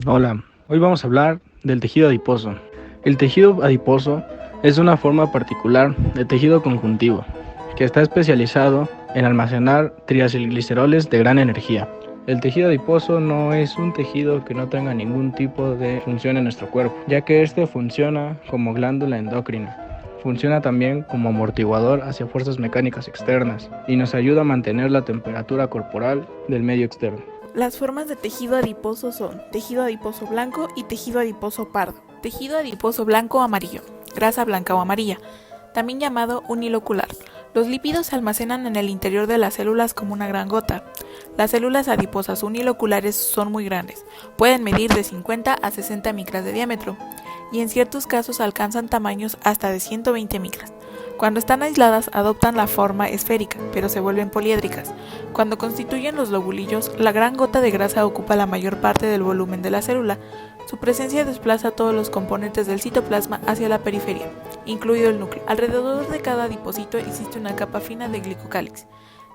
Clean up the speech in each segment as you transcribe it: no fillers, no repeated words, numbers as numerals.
Hola, hoy vamos a hablar del tejido adiposo. El tejido adiposo es una forma particular de tejido conjuntivo que está especializado en almacenar triacilgliceroles de gran energía. El tejido adiposo no es un tejido que no tenga ningún tipo de función en nuestro cuerpo, ya que este funciona como glándula endocrina. Funciona también como amortiguador hacia fuerzas mecánicas externas y nos ayuda a mantener la temperatura corporal del medio externo. Las formas de tejido adiposo son tejido adiposo blanco y tejido adiposo pardo. Tejido adiposo blanco o amarillo, grasa blanca o amarilla, también llamado unilocular. Los lípidos se almacenan en el interior de las células como una gran gota. Las células adiposas uniloculares son muy grandes, pueden medir de 50 a 60 micras de diámetro y en ciertos casos alcanzan tamaños hasta de 120 micras. Cuando están aisladas adoptan la forma esférica, pero se vuelven poliédricas. Cuando constituyen los lobulillos, la gran gota de grasa ocupa la mayor parte del volumen de la célula. Su presencia desplaza todos los componentes del citoplasma hacia la periferia, incluido el núcleo. Alrededor de cada adipocito existe una capa fina de glicocálix,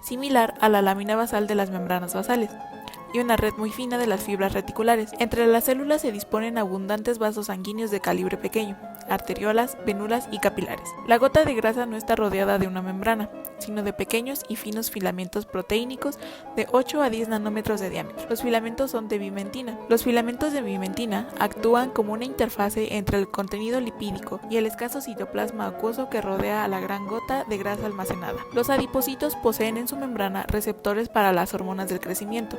similar a la lámina basal de las membranas basales, y una red muy fina de las fibras reticulares. Entre las células se disponen abundantes vasos sanguíneos de calibre pequeño, arteriolas, venulas y capilares. La gota de grasa no está rodeada de una membrana, sino de pequeños y finos filamentos proteínicos de 8 a 10 nanómetros de diámetro. Los filamentos son de bimentina. Los filamentos de bimentina actúan como una interfase entre el contenido lipídico y el escaso citoplasma acuoso que rodea a la gran gota de grasa almacenada. Los adipocitos poseen en su membrana receptores para las hormonas del crecimiento,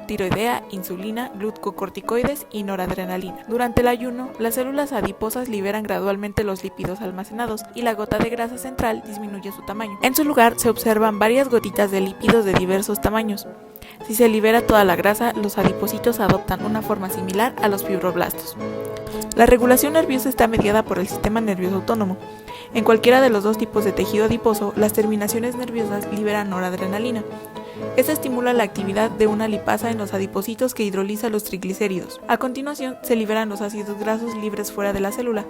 tiroidea, insulina, glucocorticoides y noradrenalina. Durante el ayuno, las células adiposas liberan gradualmente los lípidos almacenados y la gota de grasa central disminuye su tamaño. En su lugar se observan varias gotitas de lípidos de diversos tamaños. Si se libera toda la grasa, los adipocitos adoptan una forma similar a los fibroblastos. La regulación nerviosa está mediada por el sistema nervioso autónomo. En cualquiera de los dos tipos de tejido adiposo, las terminaciones nerviosas liberan noradrenalina. Esta estimula la actividad de una lipasa en los adipocitos que hidroliza los triglicéridos. A continuación, se liberan los ácidos grasos libres fuera de la célula.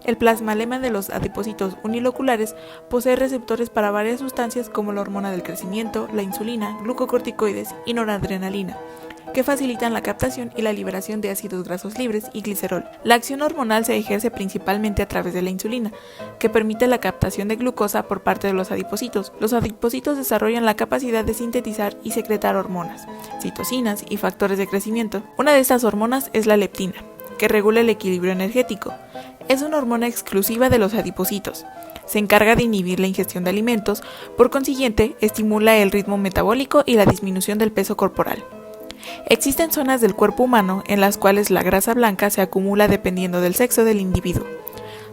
El plasmalema de los adipocitos uniloculares posee receptores para varias sustancias como la hormona del crecimiento, la insulina, glucocorticoides y noradrenalina, que facilitan la captación y la liberación de ácidos grasos libres y glicerol. La acción hormonal se ejerce principalmente a través de la insulina, que permite la captación de glucosa por parte de los adipocitos. Los adipocitos desarrollan la capacidad de sintetizar y secretar hormonas, citocinas y factores de crecimiento. Una de estas hormonas es la leptina, que regula el equilibrio energético. Es una hormona exclusiva de los adipocitos. Se encarga de inhibir la ingestión de alimentos, por consiguiente, estimula el ritmo metabólico y la disminución del peso corporal. Existen zonas del cuerpo humano en las cuales la grasa blanca se acumula dependiendo del sexo del individuo.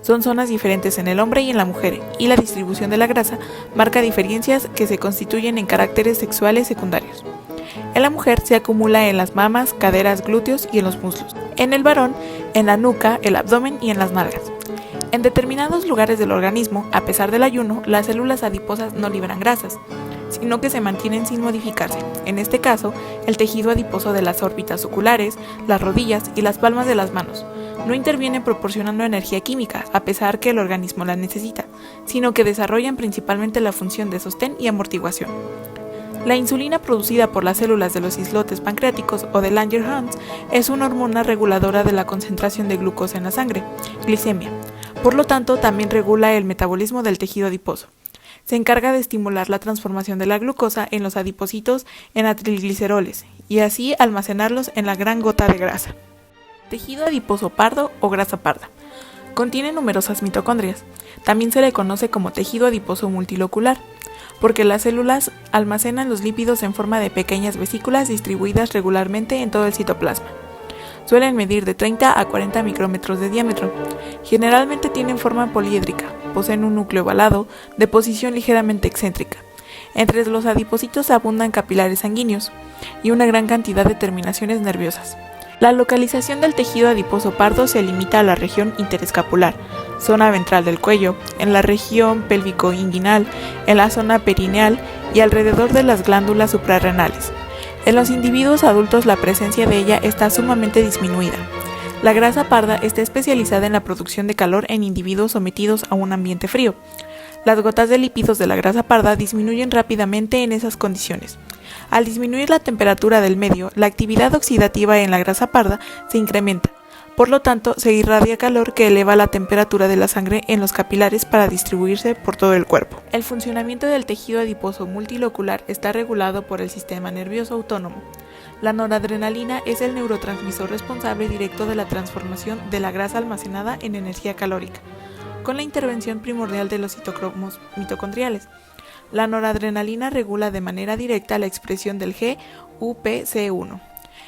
Son zonas diferentes en el hombre y en la mujer, y la distribución de la grasa marca diferencias que se constituyen en caracteres sexuales secundarios. En la mujer se acumula en las mamas, caderas, glúteos y en los muslos. En el varón, en la nuca, el abdomen y en las nalgas. En determinados lugares del organismo, a pesar del ayuno, las células adiposas no liberan grasas, sino que se mantienen sin modificarse. En este caso, el tejido adiposo de las órbitas oculares, las rodillas y las palmas de las manos no intervienen proporcionando energía química, a pesar que el organismo la necesita, sino que desarrollan principalmente la función de sostén y amortiguación. La insulina producida por las células de los islotes pancreáticos o de Langerhans es una hormona reguladora de la concentración de glucosa en la sangre, glicemia. Por lo tanto, también regula el metabolismo del tejido adiposo. Se encarga de estimular la transformación de la glucosa en los adipocitos en trigliceroles y así almacenarlos en la gran gota de grasa. Tejido adiposo pardo o grasa parda. Contiene numerosas mitocondrias. También se le conoce como tejido adiposo multilocular, porque las células almacenan los lípidos en forma de pequeñas vesículas distribuidas regularmente en todo el citoplasma. Suelen medir de 30 a 40 micrómetros de diámetro. Generalmente tienen forma poliédrica, poseen un núcleo ovalado de posición ligeramente excéntrica. Entre los adipocitos abundan capilares sanguíneos y una gran cantidad de terminaciones nerviosas. La localización del tejido adiposo pardo se limita a la región interescapular, zona ventral del cuello, en la región pélvico-inguinal, en la zona perineal y alrededor de las glándulas suprarrenales. En los individuos adultos la presencia de ella está sumamente disminuida. La grasa parda está especializada en la producción de calor en individuos sometidos a un ambiente frío. Las gotas de lípidos de la grasa parda disminuyen rápidamente en esas condiciones. Al disminuir la temperatura del medio, la actividad oxidativa en la grasa parda se incrementa. Por lo tanto, se irradia calor que eleva la temperatura de la sangre en los capilares para distribuirse por todo el cuerpo. El funcionamiento del tejido adiposo multilocular está regulado por el sistema nervioso autónomo. La noradrenalina es el neurotransmisor responsable directo de la transformación de la grasa almacenada en energía calórica, con la intervención primordial de los citocromos mitocondriales. La noradrenalina regula de manera directa la expresión del GUPC1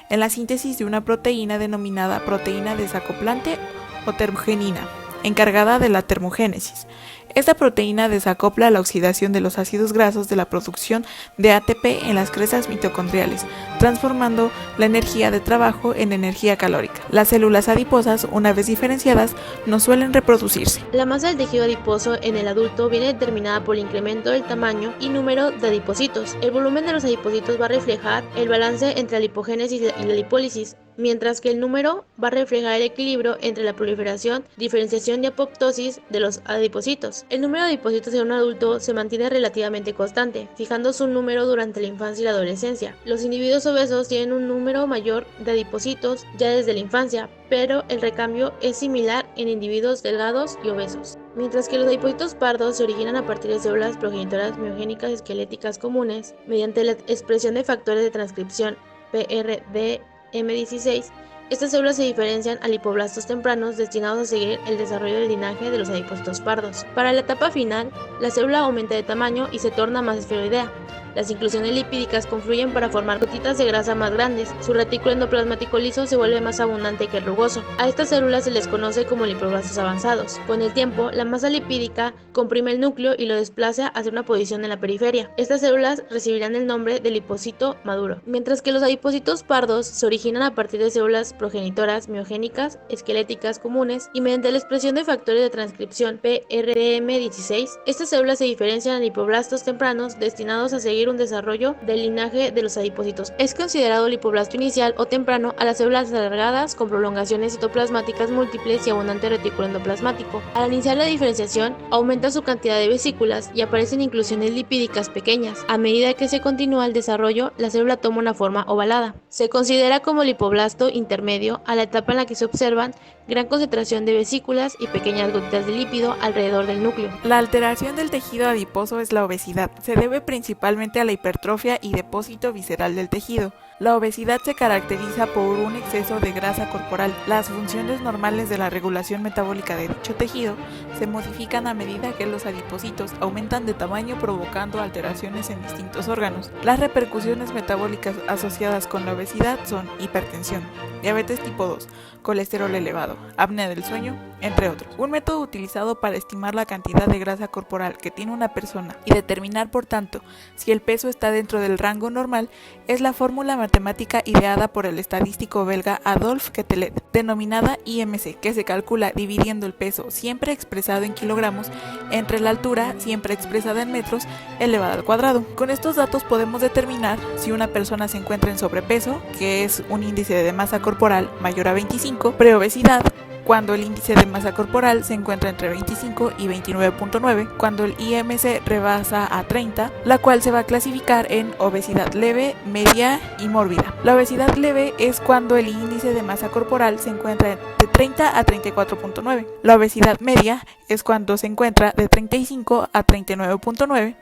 en la síntesis de una proteína denominada proteína desacoplante o termogenina, encargada de la termogénesis. Esta proteína desacopla la oxidación de los ácidos grasos de la producción de ATP en las crestas mitocondriales, transformando la energía de trabajo en energía calórica. Las células adiposas, una vez diferenciadas, no suelen reproducirse. La masa del tejido adiposo en el adulto viene determinada por el incremento del tamaño y número de adipocitos. El volumen de los adipocitos va a reflejar el balance entre la lipogénesis y la lipólisis, mientras que el número va a reflejar el equilibrio entre la proliferación, diferenciación y apoptosis de los adipocitos. El número de adipocitos en un adulto se mantiene relativamente constante, fijando su número durante la infancia y la adolescencia. Los individuos obesos tienen un número mayor de adipocitos ya desde la infancia, pero el recambio es similar en individuos delgados y obesos. Mientras que los adipocitos pardos se originan a partir de células progenitoras miogénicas esqueléticas comunes, mediante la expresión de factores de transcripción PRDM16, estas células se diferencian a lipoblastos tempranos destinados a seguir el desarrollo del linaje de los adipocitos pardos. Para la etapa final, la célula aumenta de tamaño y se torna más esferoidea. Las inclusiones lipídicas confluyen para formar gotitas de grasa más grandes. Su retículo endoplasmático liso se vuelve más abundante que el rugoso. A estas células se les conoce como lipoblastos avanzados. Con el tiempo, la masa lipídica comprime el núcleo y lo desplaza hacia una posición en la periferia. Estas células recibirán el nombre de lipocito maduro. Mientras que los adipocitos pardos se originan a partir de células progenitoras miogénicas esqueléticas comunes y mediante la expresión de factores de transcripción PRDM16, estas células se diferencian a lipoblastos tempranos destinados a seguir un desarrollo del linaje de los adipocitos. Es considerado lipoblasto inicial o temprano a las células alargadas con prolongaciones citoplasmáticas múltiples y abundante retículo endoplasmático. Al iniciar la diferenciación, aumenta su cantidad de vesículas y aparecen inclusiones lipídicas pequeñas. A medida que se continúa el desarrollo, la célula toma una forma ovalada. Se considera como lipoblasto intermedio a la etapa en la que se observan gran concentración de vesículas y pequeñas gotitas de lípido alrededor del núcleo. La alteración del tejido adiposo es la obesidad. Se debe principalmente a la hipertrofia y depósito visceral del tejido. La obesidad se caracteriza por un exceso de grasa corporal. Las funciones normales de la regulación metabólica de dicho tejido se modifican a medida que los adipocitos aumentan de tamaño, provocando alteraciones en distintos órganos. Las repercusiones metabólicas asociadas con la obesidad son hipertensión, diabetes tipo 2, colesterol elevado, apnea del sueño, entre otros. Un método utilizado para estimar la cantidad de grasa corporal que tiene una persona y determinar, por tanto, si el peso está dentro del rango normal es la fórmula matemática ideada por el estadístico belga Adolphe Quetelet, denominada IMC, que se calcula dividiendo el peso siempre expresado en kilogramos entre la altura siempre expresada en metros elevada al cuadrado. Con estos datos podemos determinar si una persona se encuentra en sobrepeso, que es un índice de masa corporal mayor a 25, preobesidad, cuando el índice de masa corporal se encuentra entre 25 y 29.9, cuando el IMC rebasa a 30, la cual se va a clasificar en obesidad leve, media y mórbida. La obesidad leve es cuando el índice de masa corporal se encuentra de 30 a 34.9. La obesidad media es cuando se encuentra de 35 a 39.9.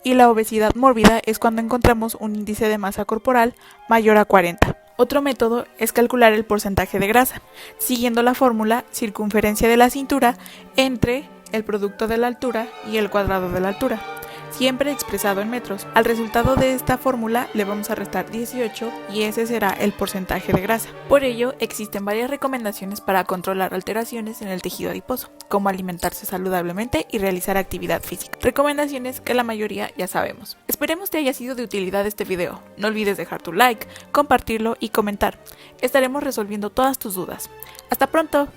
Y la obesidad mórbida es cuando encontramos un índice de masa corporal mayor a 40. Otro método es calcular el porcentaje de grasa, siguiendo la fórmula circunferencia de la cintura entre el producto de la altura y el cuadrado de la altura, siempre expresado en metros. Al resultado de esta fórmula le vamos a restar 18 y ese será el porcentaje de grasa. Por ello, existen varias recomendaciones para controlar alteraciones en el tejido adiposo, como alimentarse saludablemente y realizar actividad física. Recomendaciones que la mayoría ya sabemos. Esperemos te haya sido de utilidad este video. No olvides dejar tu like, compartirlo y comentar. Estaremos resolviendo todas tus dudas. ¡Hasta pronto!